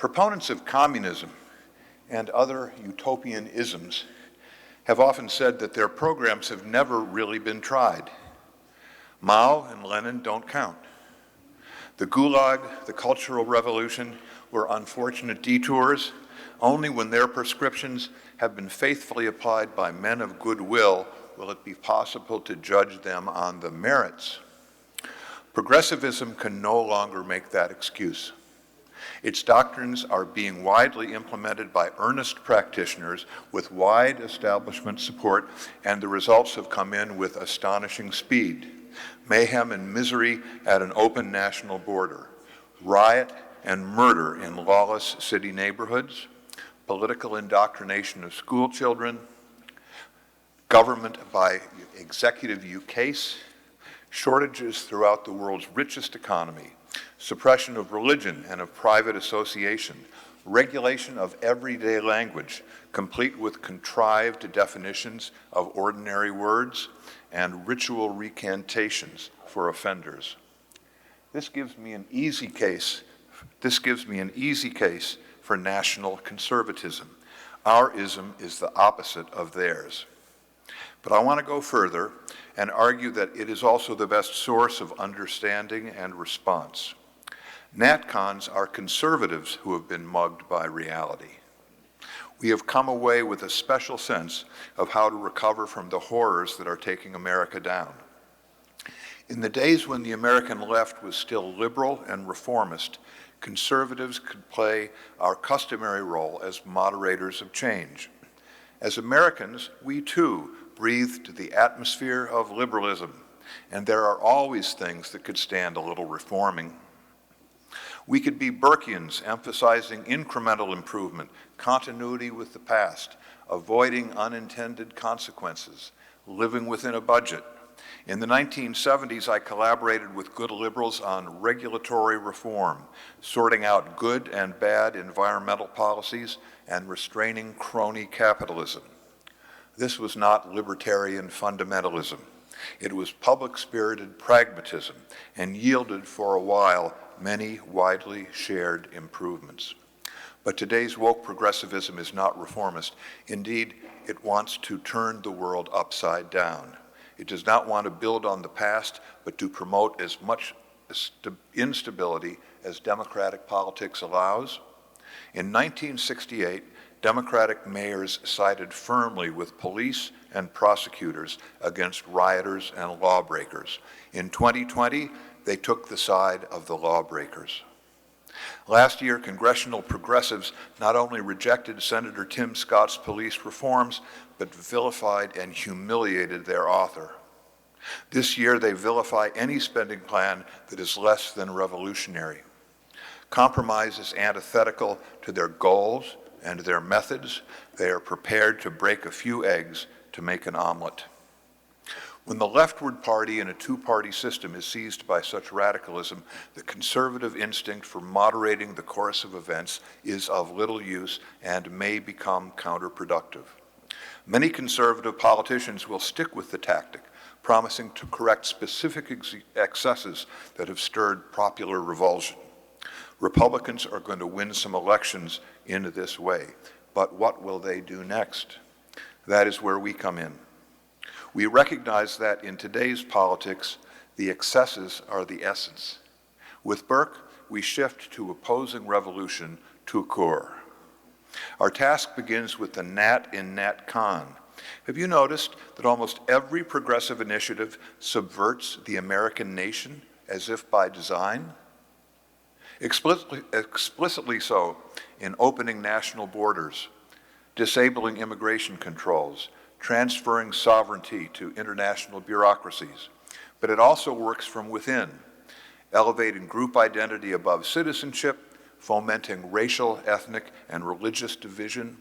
Proponents of communism and other utopian isms have often said that their programs have never really been tried. Mao and Lenin don't count. The Gulag, the Cultural Revolution were unfortunate detours. Only when their prescriptions have been faithfully applied by men of goodwill will it be possible to judge them on the merits. Progressivism can no longer make that excuse. Its doctrines are being widely implemented by earnest practitioners with wide establishment support, and the results have come in with astonishing speed. Mayhem and misery at an open national border, riot and murder in lawless city neighborhoods, political indoctrination of school children, government by executive ukase, shortages throughout the world's richest economy, suppression of religion and of private association, regulation of everyday language, complete with contrived definitions of ordinary words, and ritual recantations for offenders. This gives me an easy case for national conservatism. Our ism is the opposite of theirs. But I want to go further and argue that it is also the best source of understanding and response. NatCons are conservatives who have been mugged by reality. We have come away with a special sense of how to recover from the horrors that are taking America down. In the days when the American left was still liberal and reformist, conservatives could play our customary role as moderators of change. As Americans, we too breathed the atmosphere of liberalism, and there are always things that could stand a little reforming. We could be Burkeans, emphasizing incremental improvement, continuity with the past, avoiding unintended consequences, living within a budget. In the 1970s, I collaborated with good liberals on regulatory reform, sorting out good and bad environmental policies, and restraining crony capitalism. This was not libertarian fundamentalism. It was public-spirited pragmatism and yielded for a while many widely shared improvements. But today's woke progressivism is not reformist. Indeed, it wants to turn the world upside down. It does not want to build on the past, but to promote as much instability as democratic politics allows. In 1968, Democratic mayors sided firmly with police and prosecutors against rioters and lawbreakers. In 2020, they took the side of the lawbreakers. Last year, congressional progressives not only rejected Senator Tim Scott's police reforms, but vilified and humiliated their author. This year, they vilify any spending plan that is less than revolutionary. Compromise is antithetical to their goals and their methods. They are prepared to break a few eggs to make an omelet. When the leftward party in a two-party system is seized by such radicalism, the conservative instinct for moderating the course of events is of little use and may become counterproductive. Many conservative politicians will stick with the tactic, promising to correct specific excesses that have stirred popular revulsion. Republicans are going to win some elections in this way, but what will they do next? That is where we come in. We recognize that in today's politics, the excesses are the essence. With Burke, we shift to opposing revolution tout court. Our task begins with the Nat in NatCon. Have you noticed that almost every progressive initiative subverts the American nation as if by design? Explicitly so in opening national borders, disabling immigration controls, transferring sovereignty to international bureaucracies. But it also works from within, elevating group identity above citizenship, fomenting racial, ethnic, and religious division,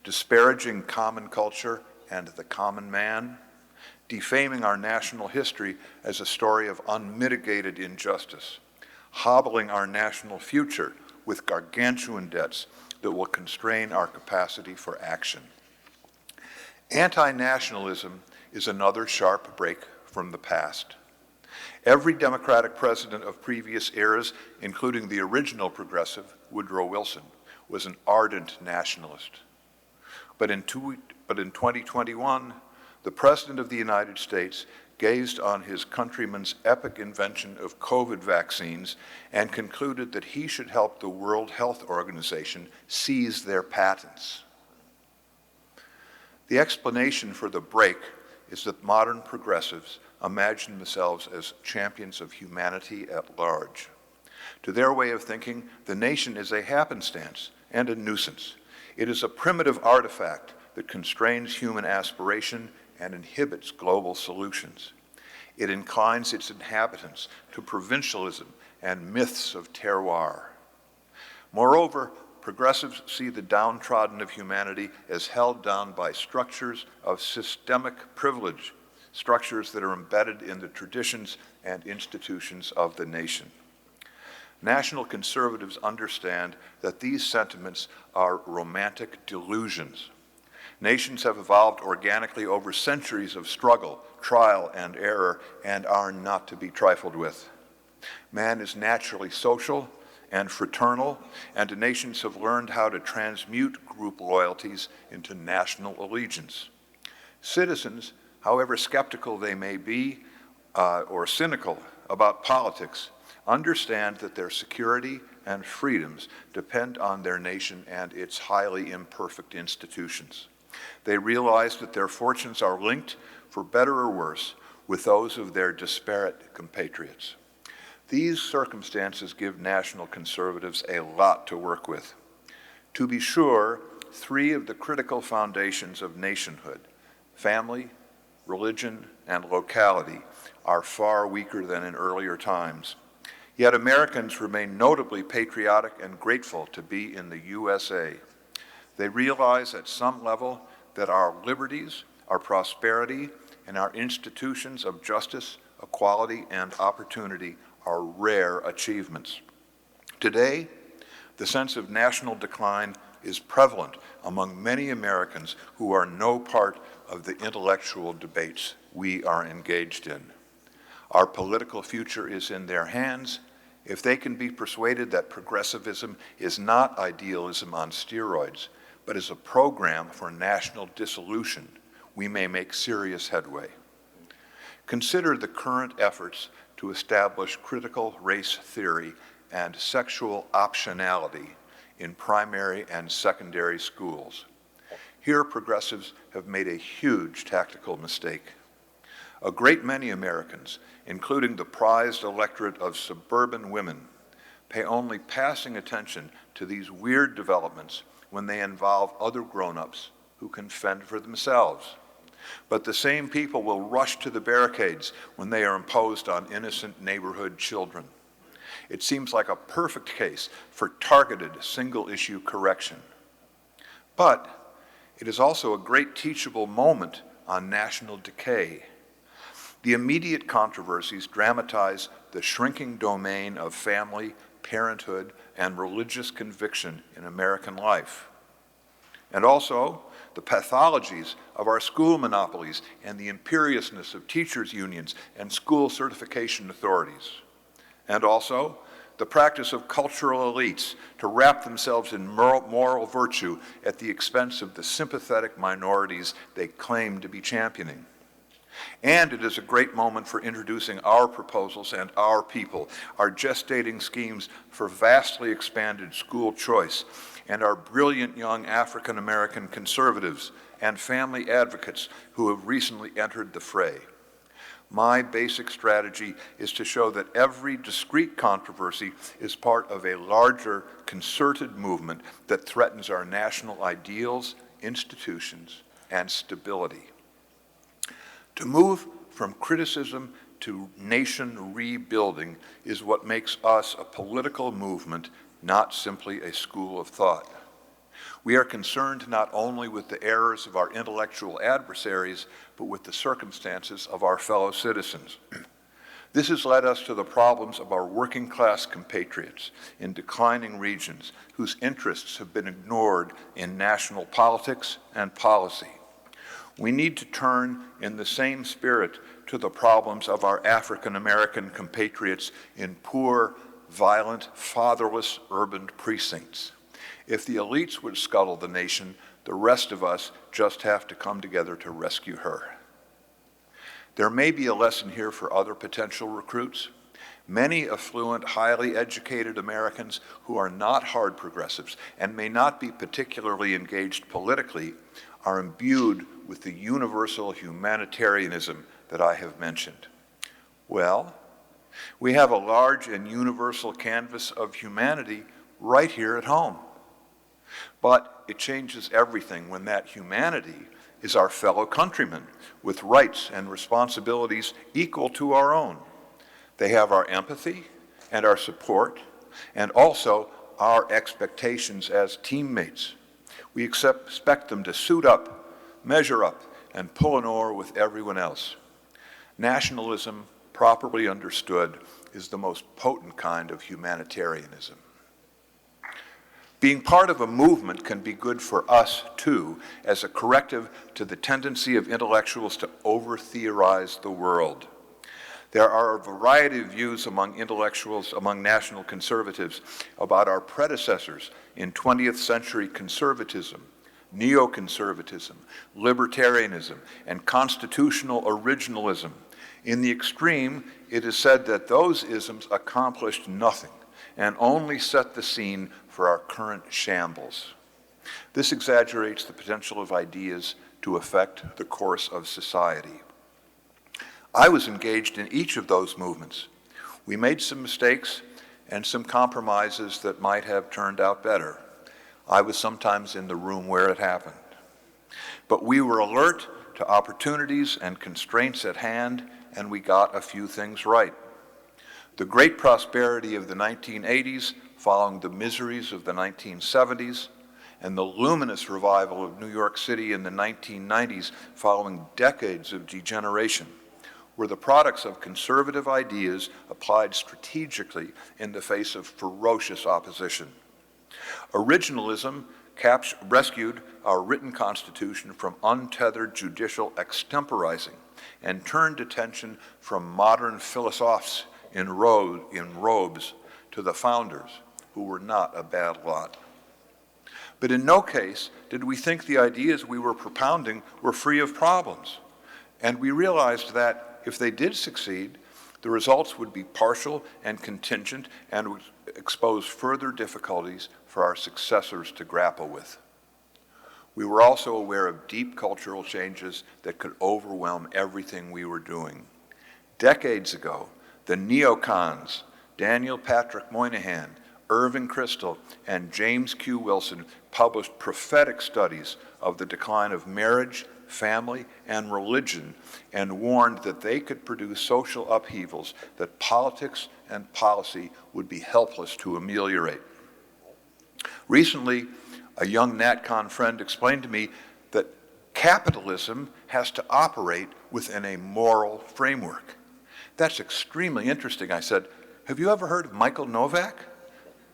disparaging common culture and the common man, defaming our national history as a story of unmitigated injustice, hobbling our national future with gargantuan debts that will constrain our capacity for action. Anti-nationalism is another sharp break from the past. Every Democratic president of previous eras, including the original progressive, Woodrow Wilson, was an ardent nationalist. But in 2021, the President of the United States gazed on his countrymen's epic invention of COVID vaccines and concluded that he should help the World Health Organization seize their patents. The explanation for the break is that modern progressives imagine themselves as champions of humanity at large. To their way of thinking, the nation is a happenstance and a nuisance. It is a primitive artifact that constrains human aspiration and inhibits global solutions. It inclines its inhabitants to provincialism and myths of terroir. Moreover, progressives see the downtrodden of humanity as held down by structures of systemic privilege, structures that are embedded in the traditions and institutions of the nation. National conservatives understand that these sentiments are romantic delusions. Nations have evolved organically over centuries of struggle, trial, and error, and are not to be trifled with. Man is naturally social and fraternal, and nations have learned how to transmute group loyalties into national allegiance. Citizens, however skeptical they may be or cynical about politics, understand that their security and freedoms depend on their nation and its highly imperfect institutions. They realize that their fortunes are linked, for better or worse, with those of their disparate compatriots. These circumstances give national conservatives a lot to work with. To be sure, three of the critical foundations of nationhood, family, religion, and locality, are far weaker than in earlier times. Yet Americans remain notably patriotic and grateful to be in the USA. They realize at some level that our liberties, our prosperity, and our institutions of justice, equality, and opportunity are rare achievements. Today, the sense of national decline is prevalent among many Americans who are no part of the intellectual debates we are engaged in. Our political future is in their hands. If they can be persuaded that progressivism is not idealism on steroids, but is a program for national dissolution, we may make serious headway. Consider the current efforts to establish critical race theory and sexual optionality in primary and secondary schools. Here, progressives have made a huge tactical mistake. A great many Americans, including the prized electorate of suburban women, pay only passing attention to these weird developments when they involve other grown-ups who can fend for themselves. But the same people will rush to the barricades when they are imposed on innocent neighborhood children. It seems like a perfect case for targeted single-issue correction. But it is also a great teachable moment on national decay. The immediate controversies dramatize the shrinking domain of family, parenthood, and religious conviction in American life. And also, the pathologies of our school monopolies and the imperiousness of teachers' unions and school certification authorities. And also, the practice of cultural elites to wrap themselves in moral virtue at the expense of the sympathetic minorities they claim to be championing. And it is a great moment for introducing our proposals and our people, our gestating schemes for vastly expanded school choice, and our brilliant young African-American conservatives and family advocates who have recently entered the fray. My basic strategy is to show that every discrete controversy is part of a larger concerted movement that threatens our national ideals, institutions, and stability. To move from criticism to nation rebuilding is what makes us a political movement, not simply a school of thought. We are concerned not only with the errors of our intellectual adversaries, but with the circumstances of our fellow citizens. This has led us to the problems of our working class compatriots in declining regions whose interests have been ignored in national politics and policy. We need to turn in the same spirit to the problems of our African American compatriots in poor, violent, fatherless urban precincts. If the elites would scuttle the nation, the rest of us just have to come together to rescue her. There may be a lesson here for other potential recruits. Many affluent, highly educated Americans who are not hard progressives and may not be particularly engaged politically are imbued with the universal humanitarianism that I have mentioned. Well, we have a large and universal canvas of humanity right here at home. But it changes everything when that humanity is our fellow countrymen with rights and responsibilities equal to our own. They have our empathy and our support, and also our expectations as teammates. We expect them to suit up, measure up, and pull an oar with everyone else. Nationalism, properly understood, is the most potent kind of humanitarianism. Being part of a movement can be good for us, too, as a corrective to the tendency of intellectuals to over-theorize the world. There are a variety of views among intellectuals, among national conservatives, about our predecessors in 20th century conservatism, neoconservatism, libertarianism, and constitutional originalism. In the extreme, it is said that those isms accomplished nothing and only set the scene for our current shambles. This exaggerates the potential of ideas to affect the course of society. I was engaged in each of those movements. We made some mistakes and some compromises that might have turned out better. I was sometimes in the room where it happened. But we were alert to opportunities and constraints at hand, and we got a few things right. The great prosperity of the 1980s, following the miseries of the 1970s, and the luminous revival of New York City in the 1990s, following decades of degeneration, were the products of conservative ideas applied strategically in the face of ferocious opposition. Originalism rescued our written Constitution from untethered judicial extemporizing and turned attention from modern philosophes in robes to the founders, who were not a bad lot. But in no case did we think the ideas we were propounding were free of problems, and we realized that if they did succeed, the results would be partial and contingent and would expose further difficulties for our successors to grapple with. We were also aware of deep cultural changes that could overwhelm everything we were doing. Decades ago, the neocons, Daniel Patrick Moynihan, Irving Kristol, and James Q. Wilson published prophetic studies of the decline of marriage, family, and religion, and warned that they could produce social upheavals that politics and policy would be helpless to ameliorate. Recently, a young NatCon friend explained to me that capitalism has to operate within a moral framework. That's extremely interesting. I said, have you ever heard of Michael Novak?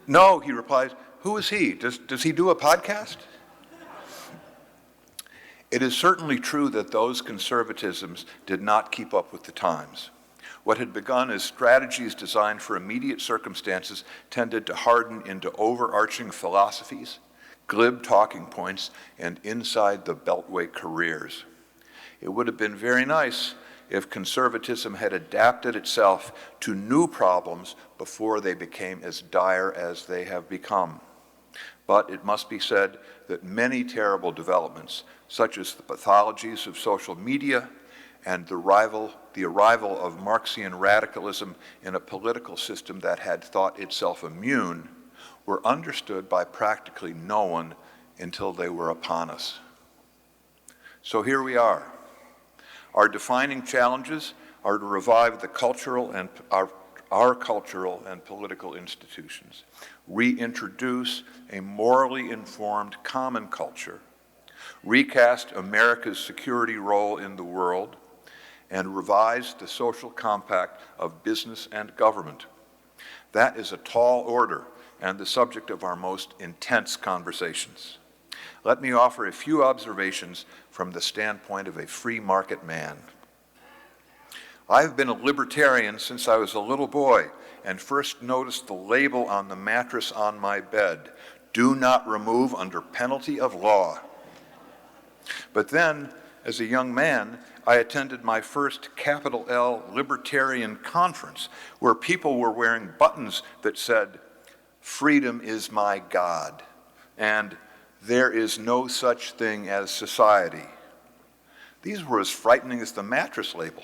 No, he replies, who is he? Does he do a podcast? It is certainly true that those conservatisms did not keep up with the times. What had begun as strategies designed for immediate circumstances tended to harden into overarching philosophies, glib talking points, and inside-the-beltway careers. It would have been very nice if conservatism had adapted itself to new problems before they became as dire as they have become. But it must be said that many terrible developments, such as the pathologies of social media and the arrival of Marxian radicalism in a political system that had thought itself immune, were understood by practically no one until they were upon us. So here we are. Our defining challenges are to revive the cultural and our cultural and political institutions, reintroduce a morally informed common culture, recast America's security role in the world, and revise the social compact of business and government. That is a tall order and the subject of our most intense conversations. Let me offer a few observations from the standpoint of a free market man. I've been a libertarian since I was a little boy and first noticed the label on the mattress on my bed, "Do not remove under penalty of law." But then, as a young man, I attended my first capital L libertarian conference where people were wearing buttons that said, "Freedom is my God," and "There is no such thing as society." These were as frightening as the mattress label.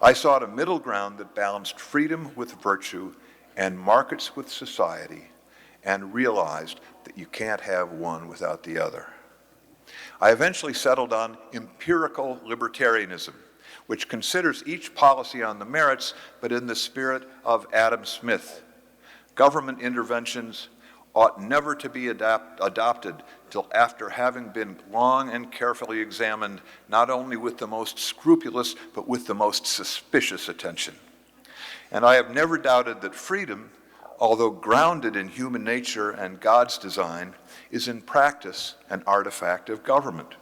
I sought a middle ground that balanced freedom with virtue and markets with society, and realized that you can't have one without the other. I eventually settled on empirical libertarianism, which considers each policy on the merits, but in the spirit of Adam Smith. Government interventions ought never to be adopted till after having been long and carefully examined, not only with the most scrupulous, but with the most suspicious attention. And I have never doubted that freedom, although grounded in human nature and God's design, is in practice an artifact of government.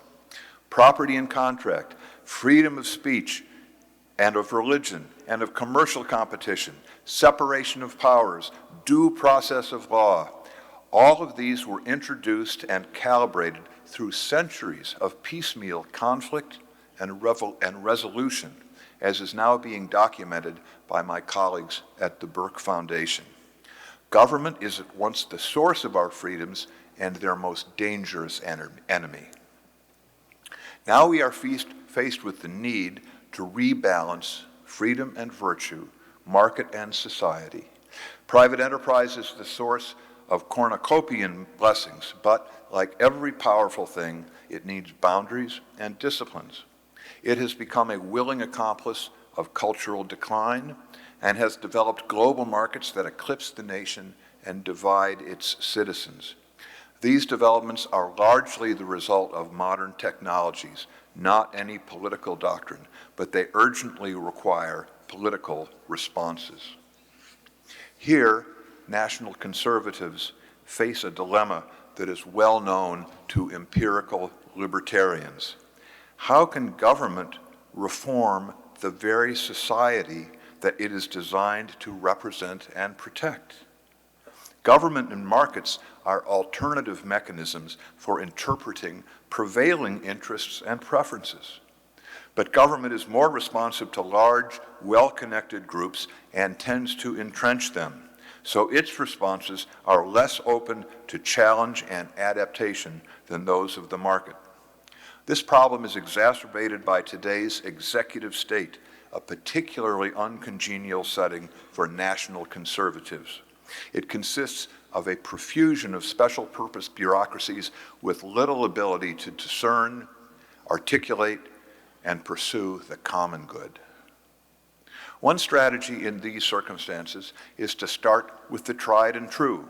Property and contract, freedom of speech and of religion and of commercial competition, separation of powers, due process of law, all of these were introduced and calibrated through centuries of piecemeal conflict and resolution, as is now being documented by my colleagues at the Burke Foundation. Government is at once the source of our freedoms and their most dangerous enemy. Now we are faced with the need to rebalance freedom and virtue, market and society. Private enterprise is the source of cornucopian blessings, but like every powerful thing, it needs boundaries and disciplines. It has become a willing accomplice of cultural decline and has developed global markets that eclipse the nation and divide its citizens. These developments are largely the result of modern technologies, not any political doctrine, but they urgently require political responses. Here, national conservatives face a dilemma that is well known to empirical libertarians. How can government reform the very society that it is designed to represent and protect? Government and markets are alternative mechanisms for interpreting prevailing interests and preferences. But government is more responsive to large, well-connected groups and tends to entrench them. So its responses are less open to challenge and adaptation than those of the market. This problem is exacerbated by today's executive state, a particularly uncongenial setting for national conservatives. It consists of a profusion of special purpose bureaucracies with little ability to discern, articulate, and pursue the common good. One strategy in these circumstances is to start with the tried and true.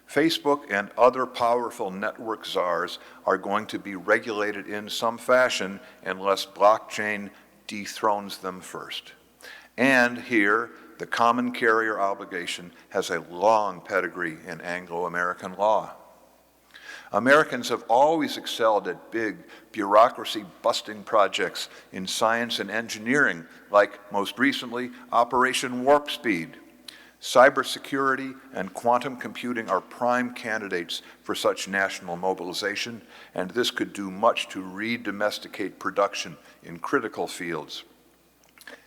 Facebook and other powerful network czars are going to be regulated in some fashion unless blockchain dethrones them first. And here, the common carrier obligation has a long pedigree in Anglo-American law. Americans have always excelled at big, bureaucracy-busting projects in science and engineering, like, most recently, Operation Warp Speed. Cybersecurity and quantum computing are prime candidates for such national mobilization, and this could do much to re-domesticate production in critical fields.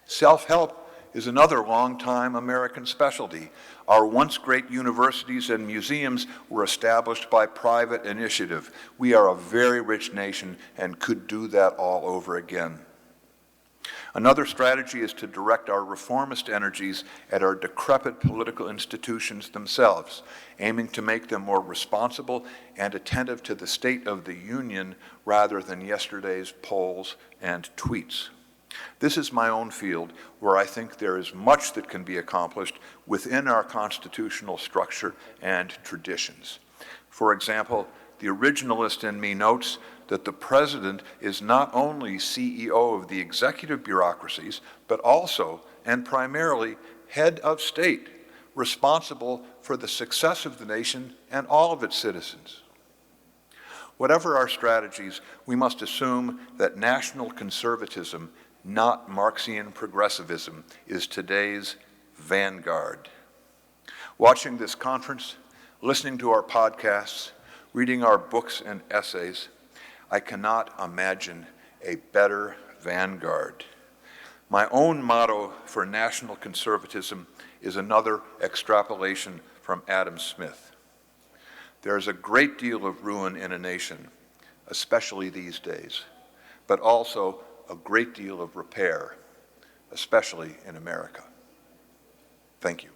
Self-help is another long-time American specialty. Our once great universities and museums were established by private initiative. We are a very rich nation and could do that all over again. Another strategy is to direct our reformist energies at our decrepit political institutions themselves, aiming to make them more responsible and attentive to the state of the union rather than yesterday's polls and tweets. This is my own field, where I think there is much that can be accomplished within our constitutional structure and traditions. For example, the originalist in me notes that the president is not only CEO of the executive bureaucracies, but also, and primarily, head of state, responsible for the success of the nation and all of its citizens. Whatever our strategies, we must assume that national conservatism not Marxian progressivism, is today's vanguard. Watching this conference, listening to our podcasts, reading our books and essays, I cannot imagine a better vanguard. My own motto for national conservatism is another extrapolation from Adam Smith. There is a great deal of ruin in a nation, especially these days, but also a great deal of repair, especially in America. Thank you.